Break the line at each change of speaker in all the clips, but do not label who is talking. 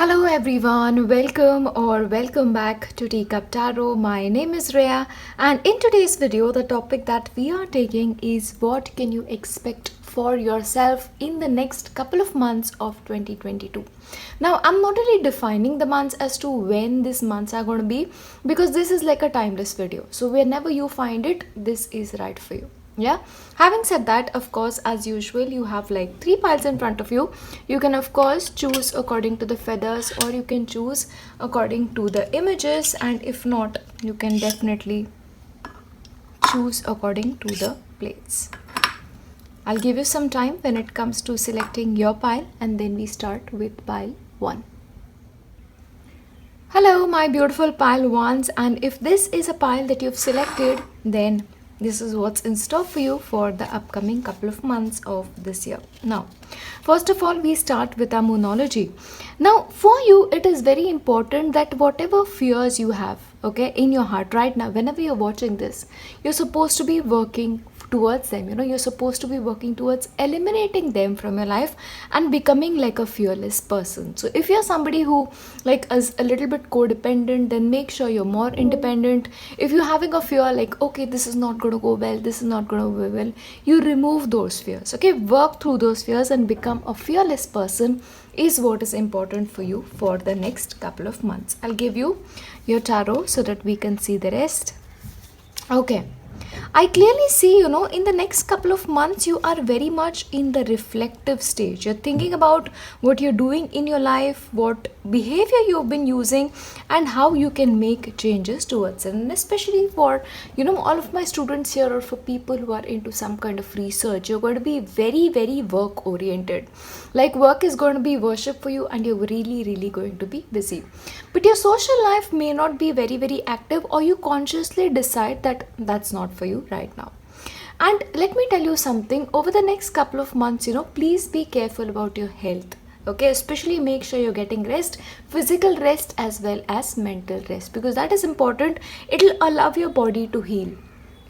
Hello everyone, welcome back to Teacup Tarot. My name is Reya, and in today's video the topic that we are taking is what can you expect for yourself in the next couple of months of 2022. Now I'm not really defining the months as to when these months are going to be, because this is like a timeless video. So whenever you find it, this is right for you. Yeah, having said that, of course, as usual, you have like 3 piles in front of you. You can of course choose according to the feathers, or you can choose according to the images, and if not, you can definitely choose according to the plates. I'll give you some time when it comes to selecting your pile, and then we start with pile 1. Hello my beautiful pile ones, and if this is a pile that you've selected, then this is what's in store for you for the upcoming couple of months of this year. Now, first of all, we start with our moonology. Now, for you, it is very important that whatever fears you have, okay, in your heart right now, whenever you're watching this, you're supposed to be working towards them. You're supposed to be working towards eliminating them from your life and becoming like a fearless person. So if you're somebody who like is a little bit codependent, then make sure you're more independent. If you're having a fear like, okay, this is not going to go well, this is not going to go well, you remove those fears. Okay, work through those fears and become a fearless person is what is important for you for the next couple of months. I'll give you your tarot so that we can see the rest. Okay, I clearly see, in the next couple of months, you are very much in the reflective stage. You're thinking about what you're doing in your life, what behavior you've been using, and how you can make changes towards it. And especially for, all of my students here, or for people who are into some kind of research, you're going to be very, very work oriented. Like work is going to be worship for you, and you're really, really going to be busy. But your social life may not be very, very active, or you consciously decide that that's not for you right now. And let me tell you something, over the next couple of months, please be careful about your health. Okay, especially make sure you're getting rest, physical rest as well as mental rest, because that is important. It'll allow your body to heal.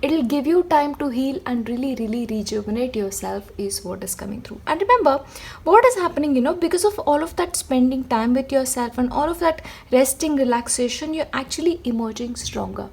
It'll give you time to heal and really, really rejuvenate yourself is what is coming through. And remember, what is happening, because of all of that spending time with yourself and all of that resting, relaxation, you're actually emerging stronger.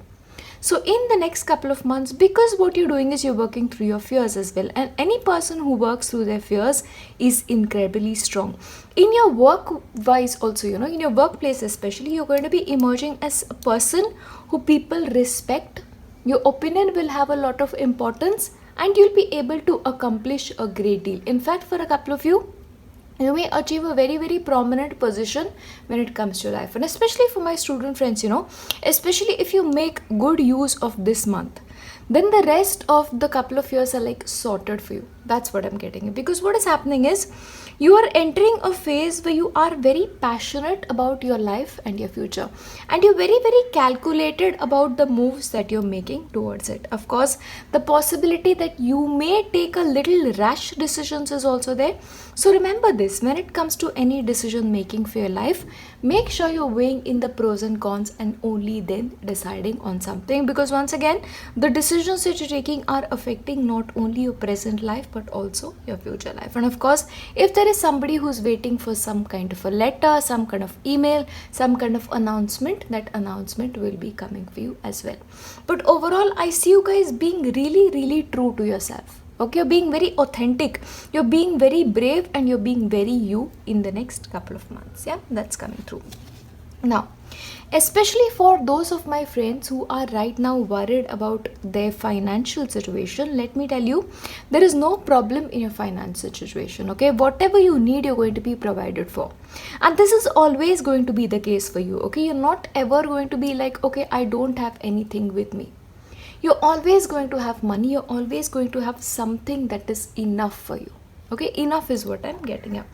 So in the next couple of months, because what you're doing is you're working through your fears as well. And any person who works through their fears is incredibly strong. In your work-wise also, in your workplace especially, you're going to be emerging as a person who people respect. Your opinion will have a lot of importance, and you'll be able to accomplish a great deal. In fact, for a couple of you, you may achieve a very, very prominent position when it comes to life. And especially for my student friends, especially if you make good use of this month, then the rest of the couple of years are like sorted for you. That's what I'm getting. Because what is happening is you are entering a phase where you are very passionate about your life and your future. And you're very, very calculated about the moves that you're making towards it. Of course, the possibility that you may take a little rash decisions is also there. So remember this, when it comes to any decision making for your life, make sure you're weighing in the pros and cons and only then deciding on something. Because once again, the decisions that you're taking are affecting not only your present life, but also your future life. And of course, if there is somebody who's waiting for some kind of a letter, some kind of email, some kind of announcement, that announcement will be coming for you as well. But overall, I see you guys being really, really true to yourself. Okay, you're being very authentic, you're being very brave, and you're being very you in the next couple of months. Yeah, that's coming through. Now, especially for those of my friends who are right now worried about their financial situation, let me tell you, there is no problem in your financial situation. Okay, whatever you need, you're going to be provided for. And this is always going to be the case for you. Okay, you're not ever going to be like, okay, I don't have anything with me. You're always going to have money. You're always going to have something that is enough for you. Okay, enough is what I'm getting at.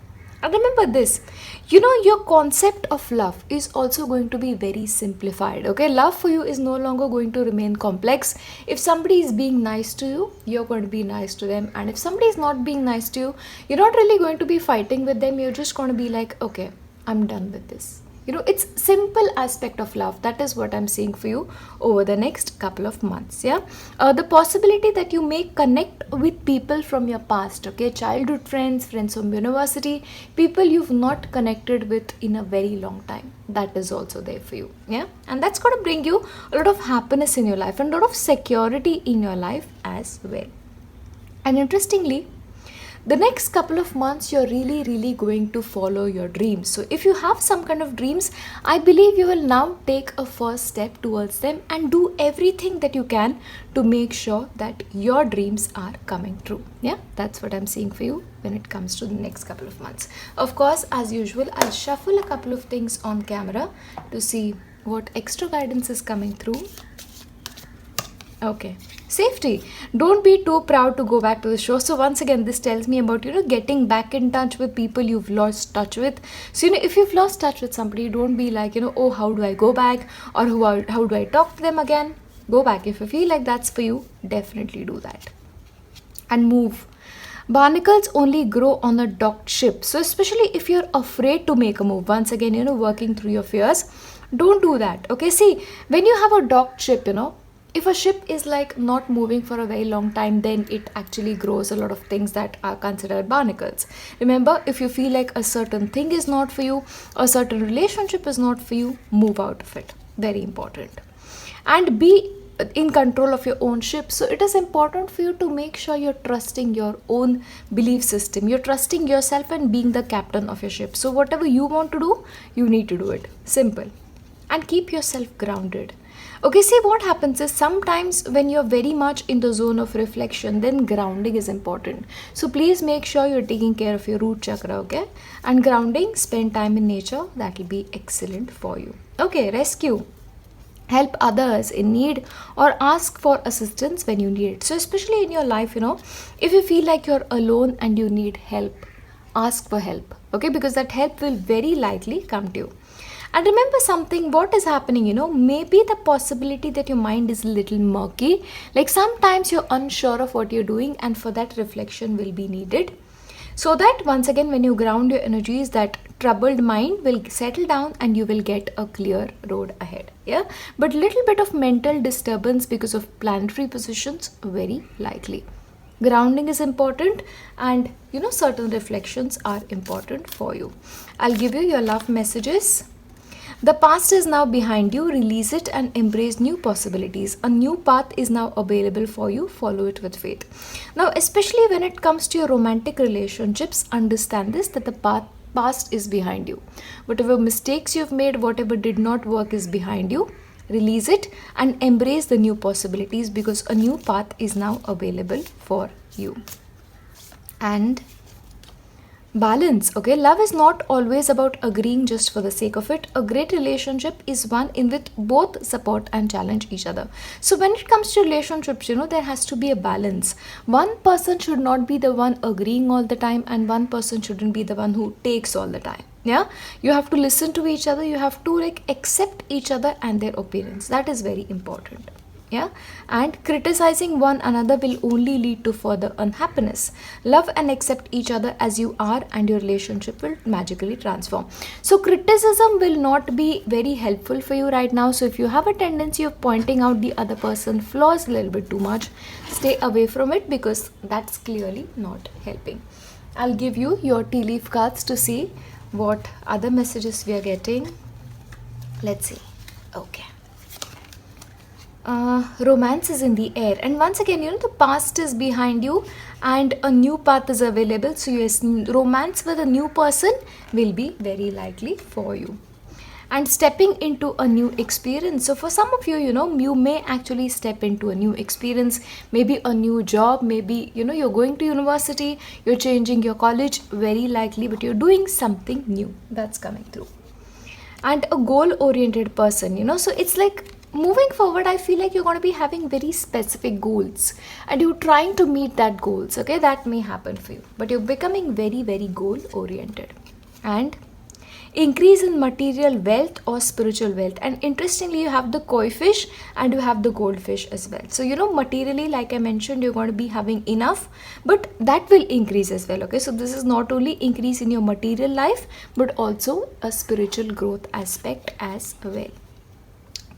And remember this, your concept of love is also going to be very simplified. Okay, love for you is no longer going to remain complex. If somebody is being nice to you, you're going to be nice to them. And if somebody is not being nice to you, you're not really going to be fighting with them. You're just going to be like, okay, I'm done with this. It's simple aspect of love. That is what I'm saying for you over the next couple of months. Yeah, the possibility that you may connect with people from your past, okay, childhood friends, friends from university, people you've not connected with in a very long time, that is also there for you. Yeah, and that's going to bring you a lot of happiness in your life and a lot of security in your life as well. And interestingly, the next couple of months you're really going to follow your dreams. So if you have some kind of dreams, I believe you will now take a first step towards them and do everything that you can to make sure that your dreams are coming true. Yeah, that's what I'm seeing for you when it comes to the next couple of months. Of course, as usual, I'll shuffle a couple of things on camera to see what extra guidance is coming through. Okay, safety. Don't be too proud to go back to the show. So once again, this tells me about, getting back in touch with people you've lost touch with. So, if you've lost touch with somebody, don't be like, oh, how do I go back? Or how do I talk to them again? Go back. If you feel like that's for you, definitely do that. And move. Barnacles only grow on a docked ship. So especially if you're afraid to make a move, once again, working through your fears, don't do that. Okay, see, when you have a docked ship, if a ship is like not moving for a very long time, then it actually grows a lot of things that are considered barnacles. Remember, if you feel like a certain thing is not for you, a certain relationship is not for you, move out of it. Very important. And be in control of your own ship. So it is important for you to make sure you're trusting your own belief system. You're trusting yourself and being the captain of your ship. So whatever you want to do, you need to do it. Simple. And keep yourself grounded. Okay, see, what happens is sometimes when you're very much in the zone of reflection, then grounding is important. So please make sure you're taking care of your root chakra, okay? And grounding, spend time in nature, that will be excellent for you. Okay, rescue. Help others in need or ask for assistance when you need it. So especially in your life, if you feel like you're alone and you need help, ask for help, okay? Because that help will very likely come to you. And remember something, what is happening, maybe the possibility that your mind is a little murky. Like sometimes you're unsure of what you're doing, and for that reflection will be needed. So that once again, when you ground your energies, that troubled mind will settle down and you will get a clear road ahead. Yeah, but little bit of mental disturbance because of planetary positions, very likely. Grounding is important, and certain reflections are important for you. I'll give you your love messages. The past is now behind you. Release it and embrace new possibilities. A new path is now available for you. Follow it with faith. Now, especially when it comes to your romantic relationships, understand this, that the past is behind you. Whatever mistakes you've made, whatever did not work is behind you. Release it and embrace the new possibilities, because a new path is now available for you. And balance. Okay, love is not always about agreeing just for the sake of it. A great relationship is one in which both support and challenge each other. So when it comes to relationships, there has to be a balance. One person should not be the one agreeing all the time, and one person shouldn't be the one who takes all the time. Yeah, you have to listen to each other. You have to accept each other and their opinions. That is very important. Yeah, and criticizing one another will only lead to further unhappiness. Love and accept each other as you are, and your relationship will magically transform. So criticism will not be very helpful for you right now. So if you have a tendency of pointing out the other person's flaws a little bit too much, stay away from it, because that's clearly not helping. I'll give you your tea leaf cards to see what other messages we are getting. Let's see. Okay. Romance is in the air, and once again, the past is behind you and a new path is available. So yes, romance with a new person will be very likely for you. And stepping into a new experience. So for some of you, you may actually step into a new experience, maybe a new job, maybe you're going to university, you're changing your college, very likely, but you're doing something new. That's coming through. And a goal oriented person, so it's like moving forward, I feel like you're going to be having very specific goals and you're trying to meet that goals. Okay, that may happen for you, but you're becoming very, very goal oriented. And increase in material wealth or spiritual wealth. And interestingly, you have the koi fish and you have the goldfish as well. So materially, like I mentioned, you're going to be having enough, but that will increase as well. Okay, so this is not only increase in your material life but also a spiritual growth aspect as well.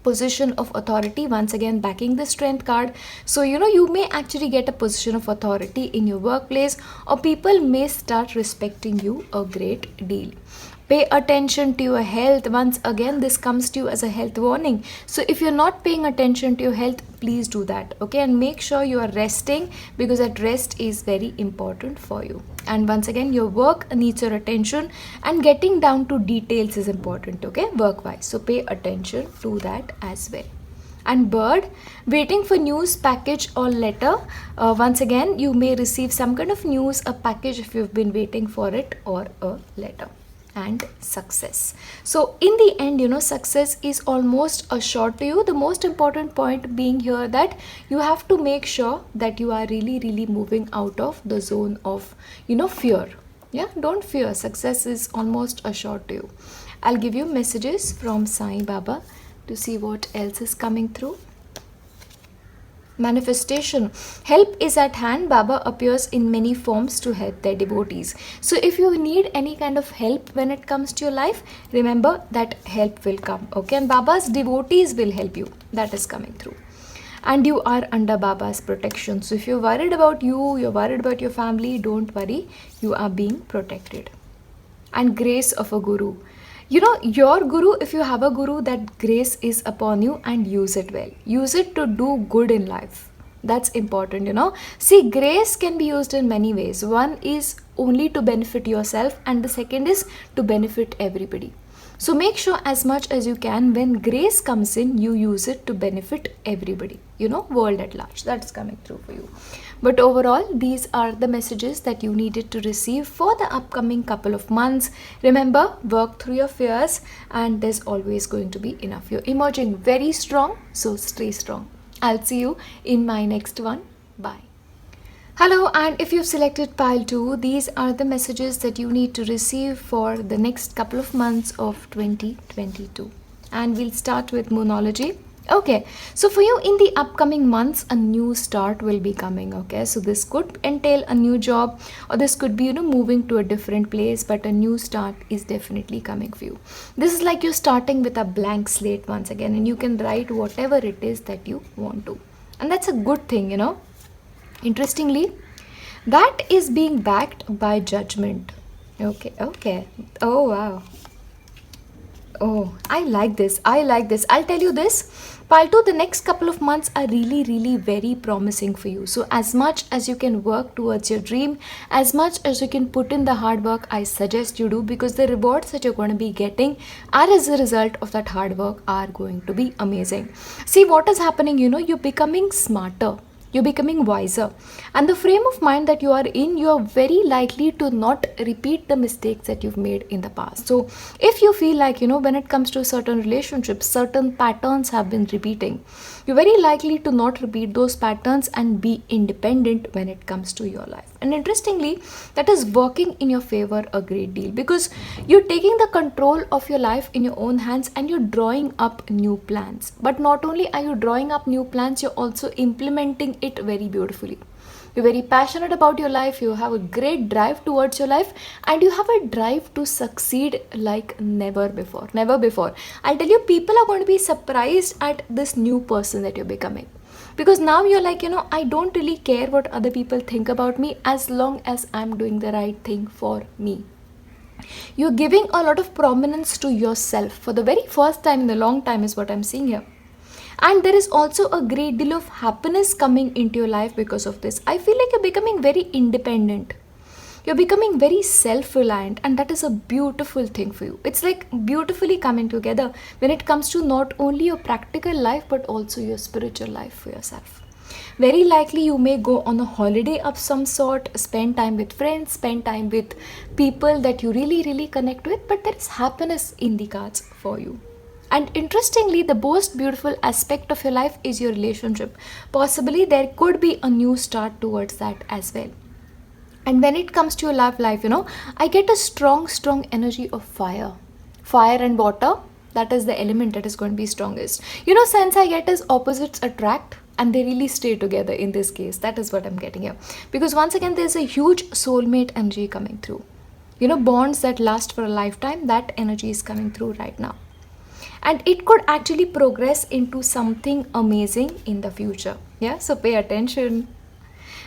Position of authority, once again backing the strength card. So you may actually get a position of authority in your workplace, or people may start respecting you a great deal. Pay attention to your health. Once again, this comes to you as a health warning. So if you're not paying attention to your health, please do that. Okay, and make sure you are resting, because that rest is very important for you. And once again, your work needs your attention, and getting down to details is important. Okay, work wise. So pay attention to that as well. And bird, waiting for news, package or letter. Once again, you may receive some kind of news, a package if you've been waiting for it, or a letter. And success. So in the end, success is almost assured to you. The most important point being here that you have to make sure that you are really moving out of the zone of fear. Yeah, don't fear. Success is almost assured to you. I'll give you messages from Sai Baba to see what else is coming through. Manifestation, help is at hand. Baba appears in many forms to help their devotees. So if you need any kind of help when it comes to your life, remember that help will come. Okay, and Baba's devotees will help you. That is coming through. And you are under Baba's protection. So if you're worried about you're worried about your family, don't worry, you are being protected. And grace of a guru. Your guru, if you have a guru, that grace is upon you, and use it well. Use it to do good in life. That's important. See, grace can be used in many ways. One is only to benefit yourself, and the second is to benefit everybody. So make sure as much as you can, when grace comes in, you use it to benefit everybody, world at large. That's coming through for you. But overall, these are the messages that you needed to receive for the upcoming couple of months. Remember, work through your fears, and there's always going to be enough. You're emerging very strong, so stay strong. I'll see you in my next one. Bye. Hello, and if you've selected pile 2, these are the messages that you need to receive for the next couple of months of 2022. And we'll start with Moonology. Okay, so for you in the upcoming months, a new start will be coming. Okay, so this could entail a new job, or this could be moving to a different place, but a new start is definitely coming for you. This is like you're starting with a blank slate once again, and you can write whatever it is that you want to, and that's a good thing. Interestingly, that is being backed by judgment. Okay. Oh wow. Oh, I like this. I'll tell you this. Pile 2, the next couple of months are really very promising for you. So as much as you can work towards your dream, as much as you can put in the hard work, I suggest you do, because the rewards that you're going to be getting are as a result of that hard work are going to be amazing. See what is happening, you're becoming smarter. You're becoming wiser, and the frame of mind that you are in, you are very likely to not repeat the mistakes that you've made in the past. So if you feel like when it comes to certain relationships, certain patterns have been repeating, you're very likely to not repeat those patterns and be independent when it comes to your life. And interestingly, that is working in your favor a great deal, because you're taking the control of your life in your own hands, and you're drawing up new plans. But not only are you drawing up new plans, you're also implementing it very beautifully. You're very passionate about your life, you have a great drive towards your life, and you have a drive to succeed like never before. I'll tell you, people are going to be surprised at this new person that you're becoming, because now you're like, I don't really care what other people think about me, as long as I'm doing the right thing for me. You're giving a lot of prominence to yourself for the very first time in a long time, is what I'm seeing here. And there is also a great deal of happiness coming into your life because of this. I feel like you're becoming very independent. You're becoming very self-reliant, and that is a beautiful thing for you. It's like beautifully coming together when it comes to not only your practical life, but also your spiritual life for yourself. Very likely you may go on a holiday of some sort, spend time with friends, spend time with people that you really connect with, but there is happiness in the cards for you. And interestingly, the most beautiful aspect of your life is your relationship. Possibly there could be a new start towards that as well. And when it comes to your love life, I get a strong energy of fire. fire and water, that is the element that is going to be strongest. Sense I get is opposites attract and they really stay together in this case. That is what I'm getting here. Because once again, there's a huge soulmate energy coming through. Bonds that last for a lifetime, that energy is coming through right now. And it could actually progress into something amazing in the future. Yeah, so pay attention.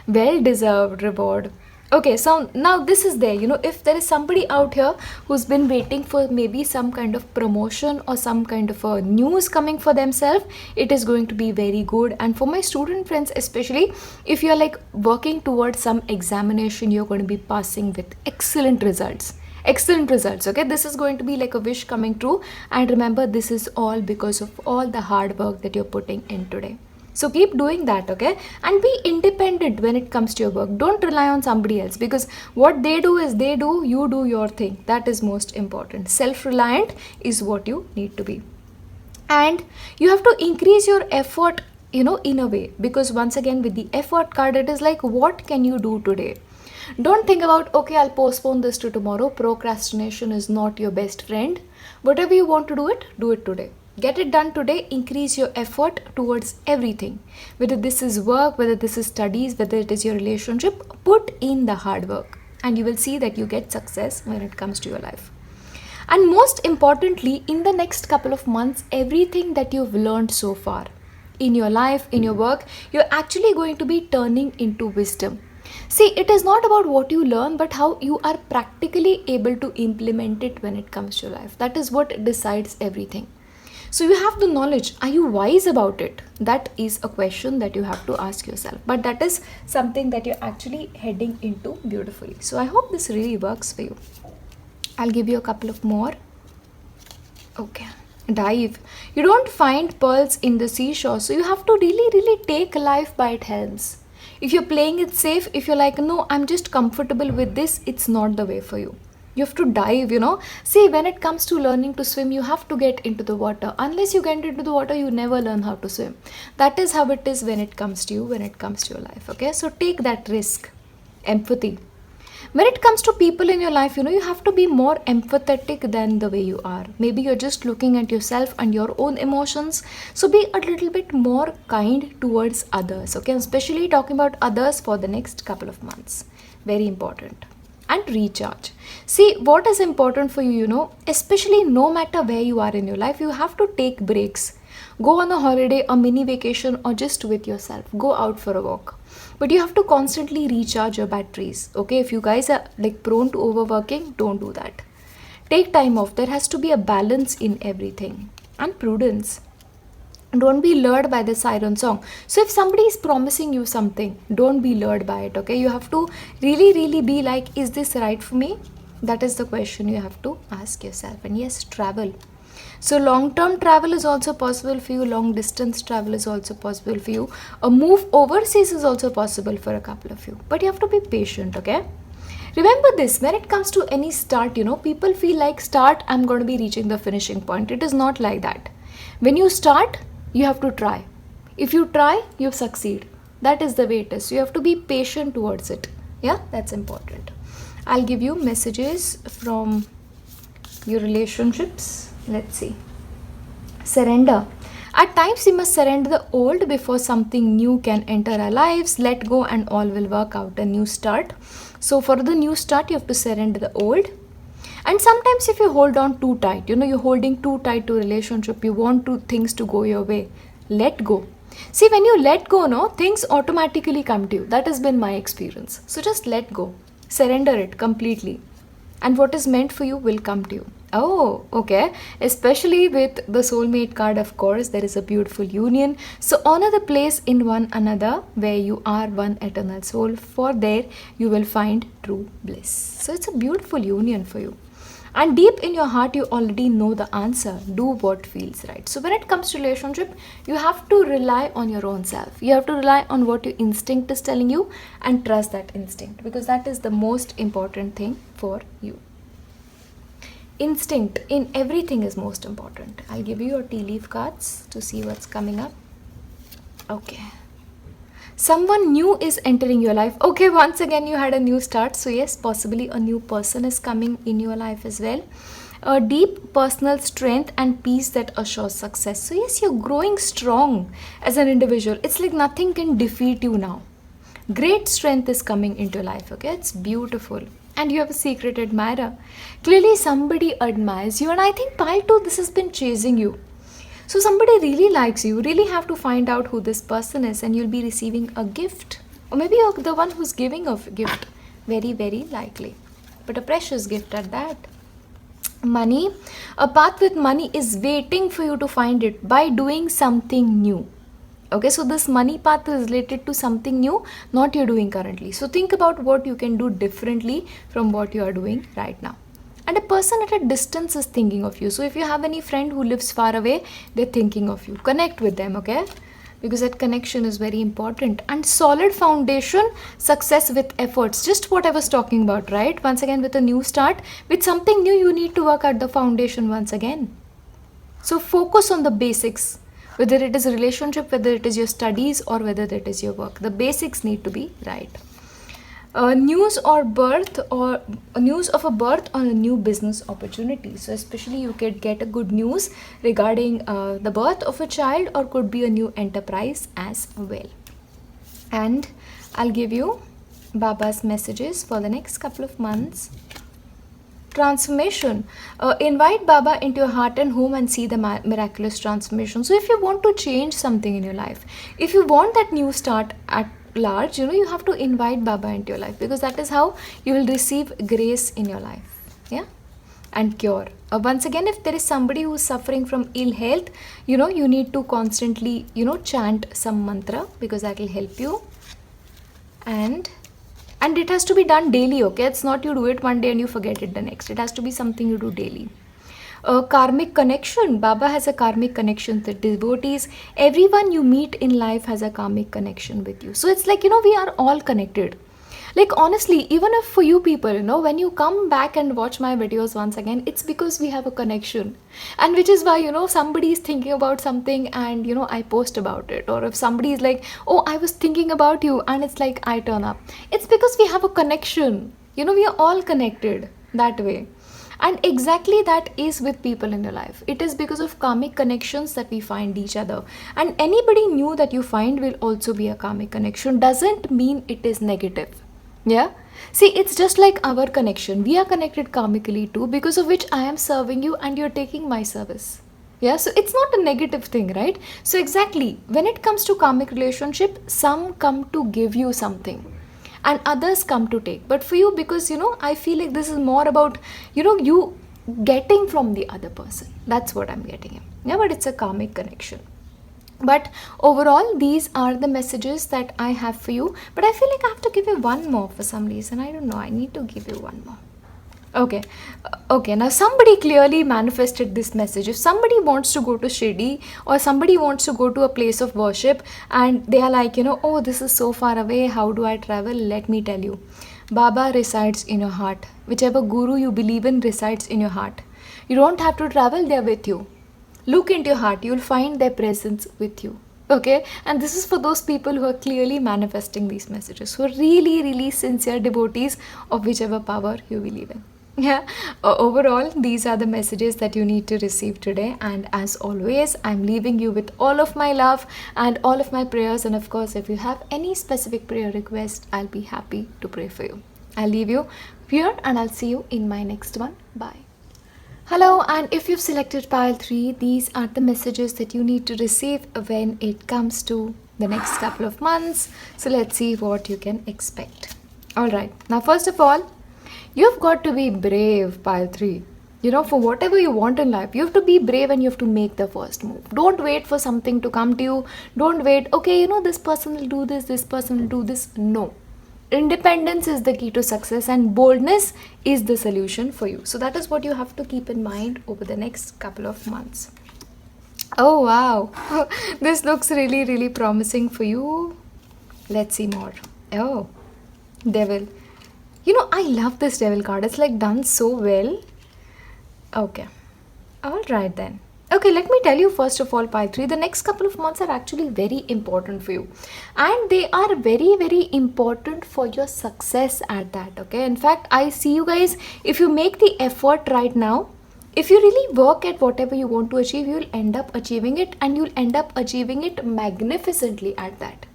Well deserved reward. Okay, so now this is there. If there is somebody out here who's been waiting for maybe some kind of promotion or some kind of a news coming for themselves, it is going to be very good. And for my student friends, especially if you're like working towards some examination, you're going to be passing with excellent results. Excellent results. Okay, this is going to be like a wish coming true. And remember, this is all because of all the hard work that you're putting in today. So keep doing that, okay? And be independent when it comes to your work. Don't rely on somebody else, because what they do is they do, you do your thing. That is most important. Self-reliant is what you need to be. And you have to increase your effort, in a way, because once again with the effort card, it is like, what can you do today? Don't think about, okay, I'll postpone this to tomorrow. Procrastination is not your best friend. Whatever you want to do it today. Get it done today. Increase your effort towards everything. Whether this is work, whether this is studies, whether it is your relationship, put in the hard work and you will see that you get success when it comes to your life. And most importantly, in the next couple of months, everything that you've learned so far in your life, in your work, you're actually going to be turning into wisdom. See, it is not about what you learn, but how you are practically able to implement it when it comes to your life. That is what decides everything. So you have the knowledge. Are you wise about it? That is a question that you have to ask yourself. But that is something that you're actually heading into beautifully. So I hope this really works for you. I'll give you a couple of more. Okay. Dive. You don't find pearls in the seashore. So you have to really take life by its helms. If you're playing it safe, if you're like, no, I'm just comfortable with this, it's not the way for you. You have to dive, See, when it comes to learning to swim, you have to get into the water. Unless you get into the water, you never learn how to swim. That is how it is when it comes to you, when it comes to your life. Okay, so take that risk. Empathy. When it comes to people in your life, you have to be more empathetic than the way you are. Maybe you're just looking at yourself and your own emotions. So be a little bit more kind towards others. Okay, especially talking about others for the next couple of months. Very important. And recharge. See, what is important for you, especially no matter where you are in your life, you have to take breaks. Go on a holiday, a mini vacation, or just with yourself. Go out for a walk. But you have to constantly recharge your batteries. Okay, if you guys are like prone to overworking, don't do that. Take time off. There has to be a balance in everything. And prudence. Don't be lured by the siren song. So if somebody is promising you something, don't be lured by it, okay? You have to really be like, is this right for me? That is the question you have to ask yourself. And yes, travel. So long-term travel is also possible for you. Long-distance travel is also possible for you. A move overseas is also possible for a couple of you. But you have to be patient, okay? Remember this, when it comes to any start, people feel like I'm going to be reaching the finishing point. It is not like that. When you start, you have to try. If you try, you succeed. That is the way it is. So you have to be patient towards it. Yeah, that's important. I'll give you messages from your relationships. Let's see. Surrender. At times we must surrender the old before something new can enter our lives. Let go and all will work out. A new start. So for the new start, you have to surrender the old. And sometimes if you hold on too tight, you're holding too tight to a relationship, you want things to go your way, let go. See, when you let go, things automatically come to you. That has been my experience. So just let go. Surrender it completely. And what is meant for you will come to you. Oh, okay. Especially with the soulmate card, of course, there is a beautiful union. So honor the place in one another where you are one eternal soul. For there you will find true bliss. So it's a beautiful union for you. And deep in your heart, you already know the answer. Do what feels right. So when it comes to relationship, you have to rely on your own self. You have to rely on what your instinct is telling you and trust that instinct, because that is the most important thing for you. Instinct in everything is most important. I'll give you your tea leaf cards to see what's coming up. Okay. Someone new is entering your life. Okay, once again you had a new start. So yes, possibly a new person is coming in your life as well. a deep personal strength and peace that assures success. So yes, you're growing strong as an individual. It's like nothing can defeat you now. Great strength is coming into life, okay? It's beautiful. And you have a secret admirer. Clearly somebody admires you, and I think pile 2, this has been chasing you. So somebody really likes you. You really have to find out who this person is, and you'll be receiving a gift. Or maybe you're the one who's giving a gift. Very, very likely. But a precious gift at that. Money. A path with money is waiting for you to find it by doing something new. Okay, so this money path is related to something new, not you're doing currently. So think about what you can do differently from what you are doing right now. And a person at a distance is thinking of you. So if you have any friend who lives far away, they're thinking of you. Connect with them, okay? Because that connection is very important. And solid foundation, success with efforts. Just what I was talking about, right? Once again, with a new start, with something new, you need to work at the foundation once again. So focus on the basics. Whether it is a relationship, whether it is your studies, or whether it is your work. The basics need to be right. News of a birth on a new business opportunity. So especially you could get a good news regarding the birth of a child, or could be a new enterprise as well. And I'll give you Baba's messages for the next couple of months. Transformation. Invite Baba into your heart and home and see the miraculous transformation. So if you want to change something in your life, if you want that new start at large, you have to invite Baba into your life, because that is how you will receive grace in your life. Yeah. And cure. Once again, if there is somebody who is suffering from ill health, you need to constantly, chant some mantra, because that will help you. And it has to be done daily, okay? It's not you do it one day and you forget it the next. It has to be something you do daily. A karmic connection. Baba has a karmic connection with devotees. Everyone you meet in life has a karmic connection with you. So it's like, we are all connected. Like honestly, even if for you people, when you come back and watch my videos once again, it's because we have a connection. And which is why, somebody is thinking about something and, I post about it. Or if somebody is like, oh, I was thinking about you, and it's like, I turn up. It's because we have a connection. We are all connected that way. And exactly that is with people in your life. It is because of karmic connections that we find each other. And anybody new that you find will also be a karmic connection. Doesn't mean it is negative. Yeah. See, it's just like our connection. We are connected karmically too, because of which I am serving you and you're taking my service. Yeah. So it's not a negative thing, right? So exactly, when it comes to karmic relationship, some come to give you something and others come to take. But for you, because, I feel like this is more about, you getting from the other person. That's what I'm getting in. Yeah. But it's a karmic connection. But overall, these are the messages that I have for you. But I feel like I have to give you one more for some reason. I don't know. I need to give you one more. Okay. Okay. Now, somebody clearly manifested this message. If somebody wants to go to Shree, or somebody wants to go to a place of worship, and they are like, oh, this is so far away. How do I travel? Let me tell you. Baba resides in your heart. Whichever guru you believe in resides in your heart. You don't have to travel. They are with you. Look into your heart, you'll find their presence with you. Okay? And this is for those people who are clearly manifesting these messages, who are really, really sincere devotees of whichever power you believe in. Yeah. Overall, these are the messages that you need to receive today. And as always, I'm leaving you with all of my love and all of my prayers. And of course, if you have any specific prayer request, I'll be happy to pray for you. I'll leave you here and I'll see you in my next one. Bye. Hello, and if you've selected pile 3, these are the messages that you need to receive when it comes to the next couple of months. So let's see what you can expect. Alright, now first of all, you've got to be brave, pile 3. For whatever you want in life, you have to be brave and you have to make the first move. Don't wait for something to come to you. Don't wait, okay, this person will do this person will do this. No. Independence is the key to success and boldness is the solution for you. So that is what you have to keep in mind over the next couple of months. Oh wow, this looks really, really promising for you. Let's see more. Oh, devil. I love this devil card. It's like done so well. Okay. Alright then. Okay, let me tell you first of all, pile 3, the next couple of months are actually very important for you. And they are very, very important for your success at that, okay? In fact, I see you guys, if you make the effort right now, if you really work at whatever you want to achieve, you'll end up achieving it, and you'll end up achieving it magnificently at that.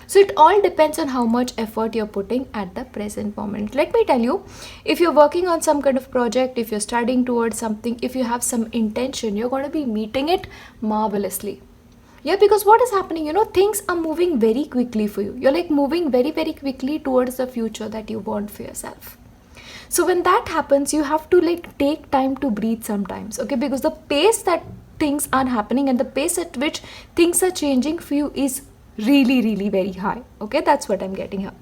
So it all depends on how much effort you're putting at the present moment. Let me tell you, if you're working on some kind of project, if you're studying towards something, if you have some intention, you're going to be meeting it marvelously. Yeah, because what is happening, things are moving very quickly for you. You're like moving very, very quickly towards the future that you want for yourself. So when that happens, you have to like take time to breathe sometimes, okay? Because the pace that things are happening and the pace at which things are changing for you is really, really very high, okay? That's what I'm getting here.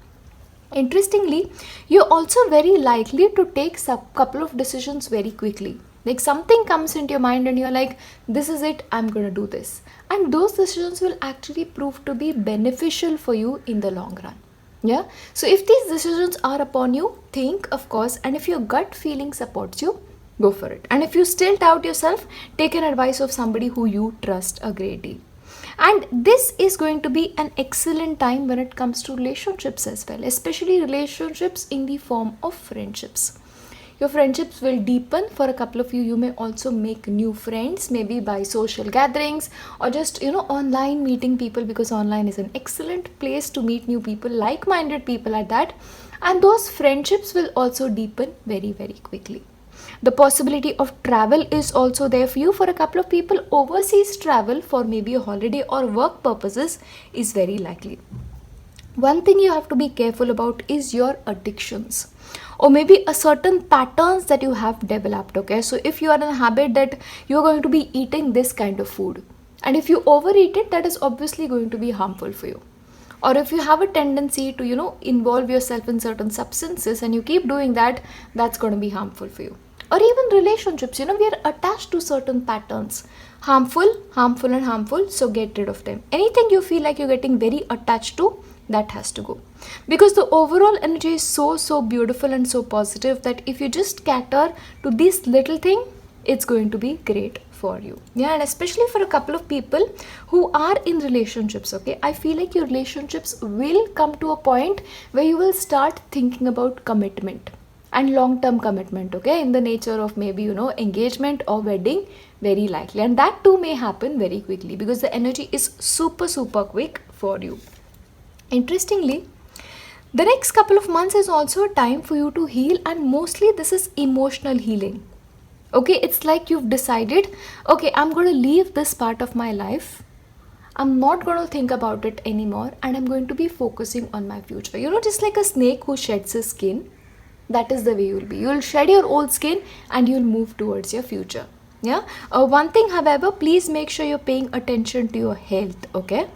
Interestingly, you're also very likely to take a couple of decisions very quickly. Like something comes into your mind and you're like, this is it, I'm going to do this. And those decisions will actually prove to be beneficial for you in the long run. Yeah. So if these decisions are upon you, think, of course, and if your gut feeling supports you, go for it. And if you still doubt yourself, take an advice of somebody who you trust a great deal. And this is going to be an excellent time when it comes to relationships as well, especially relationships in the form of friendships. Your friendships will deepen for a couple of you. You may also make new friends, maybe by social gatherings or just, online meeting people, because online is an excellent place to meet new people, like-minded people at that. And those friendships will also deepen very, very quickly. The possibility of travel is also there for you. For a couple of people, overseas travel for maybe a holiday or work purposes is very likely. One thing you have to be careful about is your addictions, or maybe a certain patterns that you have developed, okay? So if you are in a habit that you're going to be eating this kind of food, and if you overeat it, that is obviously going to be harmful for you. Or if you have a tendency to, involve yourself in certain substances and you keep doing that, that's going to be harmful for you. Or even relationships, we are attached to certain patterns. Harmful, harmful and harmful, so get rid of them. Anything you feel like you're getting very attached to, that has to go. Because the overall energy is so beautiful and so positive that if you just cater to this little thing, it's going to be great for you. Yeah, and especially for a couple of people who are in relationships, okay? I feel like your relationships will come to a point where you will start thinking about commitment and long-term commitment, okay? In the nature of maybe, engagement or wedding, very likely. And that too may happen very quickly because the energy is super quick for you. Interestingly, the next couple of months is also a time for you to heal, and mostly this is emotional healing. Okay, it's like you've decided, okay, I'm going to leave this part of my life. I'm not going to think about it anymore, and I'm going to be focusing on my future. Just like a snake who sheds his skin, that is the way you'll be. You'll shed your old skin and you'll move towards your future. Yeah. One thing, however, please make sure you're paying attention to your health, okay?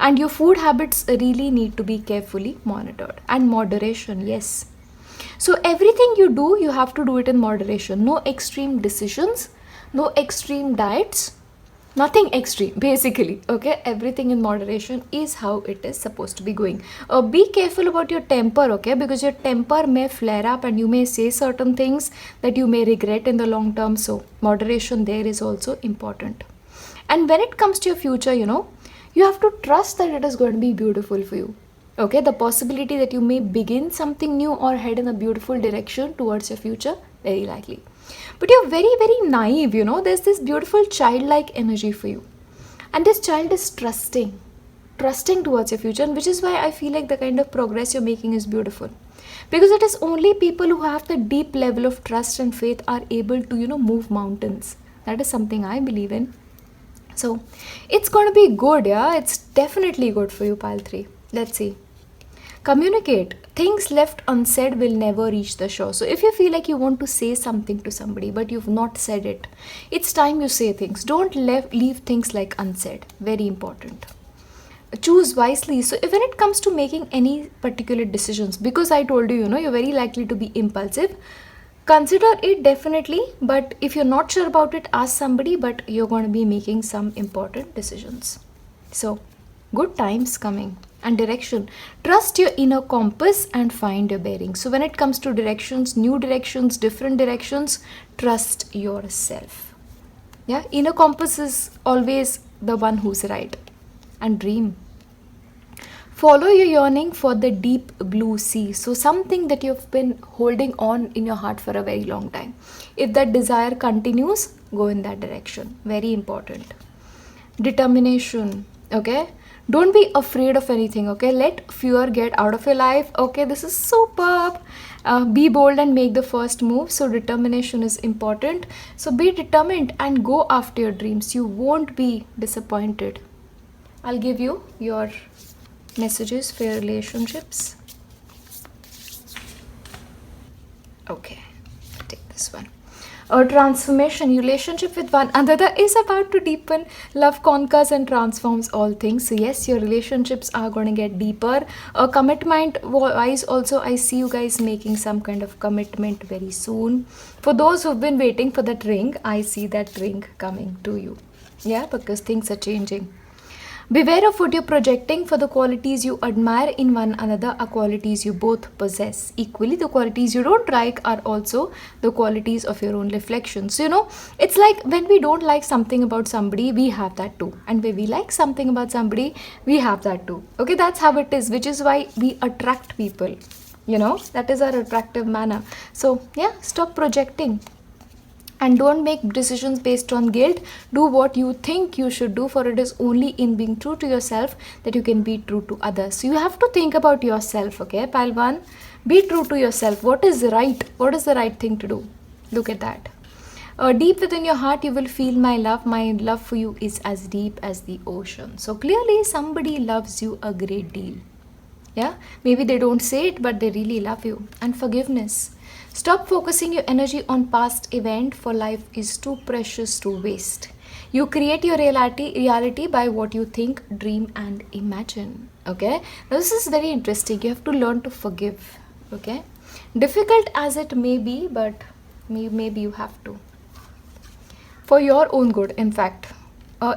And your food habits really need to be carefully monitored. And moderation, yes. So everything you do, you have to do it in moderation. No extreme decisions, no extreme diets, nothing extreme, basically, okay? Everything in moderation is how it is supposed to be going. Be careful about your temper, okay? Because your temper may flare up and you may say certain things that you may regret in the long term. So moderation there is also important. And when it comes to your future, you have to trust that it is going to be beautiful for you. Okay, the possibility that you may begin something new or head in a beautiful direction towards your future, very likely. But you're very, very naive, there's this beautiful childlike energy for you. And this child is trusting towards your future, and which is why I feel like the kind of progress you're making is beautiful. Because it is only people who have the deep level of trust and faith are able to, move mountains. That is something I believe in. So it's going to be good, yeah. It's definitely good for you, pile 3. Let's see. Communicate. Things left unsaid will never reach the shore. So if you feel like you want to say something to somebody but you've not said it, it's time you say things. Don't leave things like unsaid. Very important. Choose wisely. So when it comes to making any particular decisions, because I told you, you're very likely to be impulsive, consider it definitely, but if you're not sure about it, ask somebody, but you're going to be making some important decisions. So, good times coming. And direction. Trust your inner compass and find your bearings. So when it comes to directions, new directions, different directions, trust yourself. Yeah, inner compass is always the one who's right. And dream. Follow your yearning for the deep blue sea. So something that you've been holding on in your heart for a very long time. If that desire continues, go in that direction. Very important. Determination. Okay. Don't be afraid of anything. Okay. Let fear get out of your life. Okay. This is superb. Be bold and make the first move. So determination is important. So be determined and go after your dreams. You won't be disappointed. I'll give you your messages for your relationships. Okay, take this one. A transformation. Relationship with one another is about to deepen. Love conquers and transforms all things. So yes, your relationships are going to get deeper. A commitment wise also, I see you guys making some kind of commitment very soon. For those who've been waiting for that ring, I see that ring coming to you. Yeah, because things are changing. Beware of what you're projecting, for the qualities you admire in one another are qualities you both possess. Equally, the qualities you don't like are also the qualities of your own reflection. So, it's like when we don't like something about somebody, we have that too. And when we like something about somebody, we have that too. Okay, that's how it is, which is why we attract people. That is our attractive manner. So, yeah, stop projecting. And don't make decisions based on guilt. Do what you think you should do, for it is only in being true to yourself that you can be true to others. So you have to think about yourself, okay, Pile 1? Be true to yourself. What is right? What is the right thing to do? Look at that. Deep within your heart, you will feel my love. My love for you is as deep as the ocean. So clearly, somebody loves you a great deal. Yeah, maybe they don't say it, but they really love you. And forgiveness. Stop focusing your energy on past event, for life is too precious to waste. You create your reality by what you think, dream and imagine. Okay. Now this is very interesting. You have to learn to forgive. Okay. Difficult as it may be, but maybe you have to. For your own good, in fact.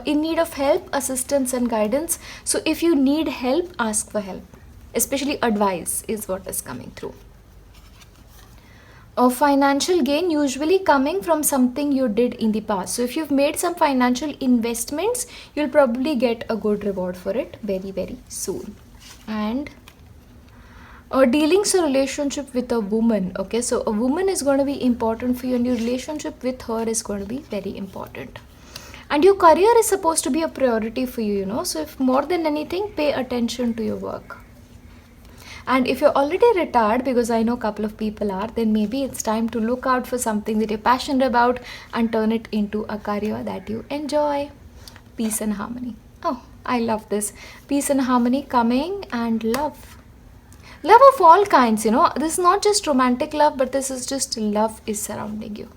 In need of help, assistance and guidance. So if you need help, ask for help. Especially advice is what is coming through. A financial gain usually coming from something you did in the past. So if you've made some financial investments, you'll probably get a good reward for it very, very soon. And dealings a relationship with a woman. Okay, so a woman is going to be important for you, and your relationship with her is going to be very important. And your career is supposed to be a priority for you, So if more than anything, pay attention to your work. And if you're already retired, because I know a couple of people are, then maybe it's time to look out for something that you're passionate about and turn it into a career that you enjoy. Peace and harmony. Oh, I love this. Peace and harmony coming, and love. Love of all kinds, This is not just romantic love, but this is just love is surrounding you.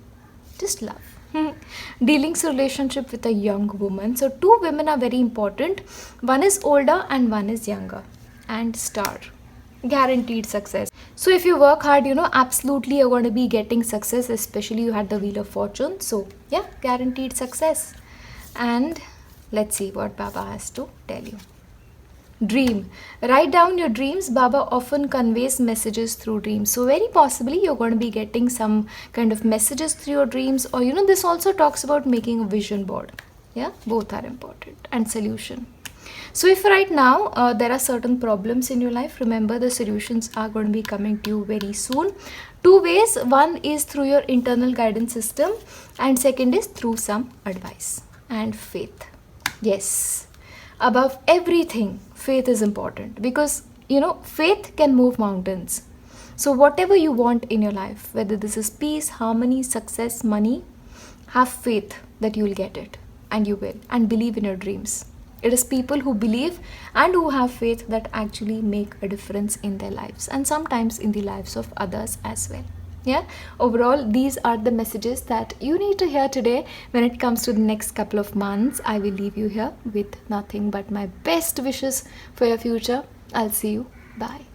Just love. Dealings relationship with a young woman. So 2 women are very important. One is older and one is younger. And star. Guaranteed success. So if you work hard, absolutely you're going to be getting success, especially you had the Wheel of Fortune. So yeah, guaranteed success. And let's see what Baba has to tell you. Dream. Write down your dreams. Baba often conveys messages through dreams. So very possibly you're going to be getting some kind of messages through your dreams, or this also talks about making a vision board. Yeah, both are important. And solution. So if right now there are certain problems in your life, remember the solutions are going to be coming to you very soon. 2 ways. One is through your internal guidance system, and second is through some advice. And faith. Yes. Above everything, faith is important, because faith can move mountains. So whatever you want in your life, whether this is peace, harmony, success, money, have faith that you will get it, and you will, and believe in your dreams. It is people who believe and who have faith that actually make a difference in their lives, and sometimes in the lives of others as well. Yeah, overall, these are the messages that you need to hear today. When it comes to the next couple of months, I will leave you here with nothing but my best wishes for your future. I'll see you. Bye.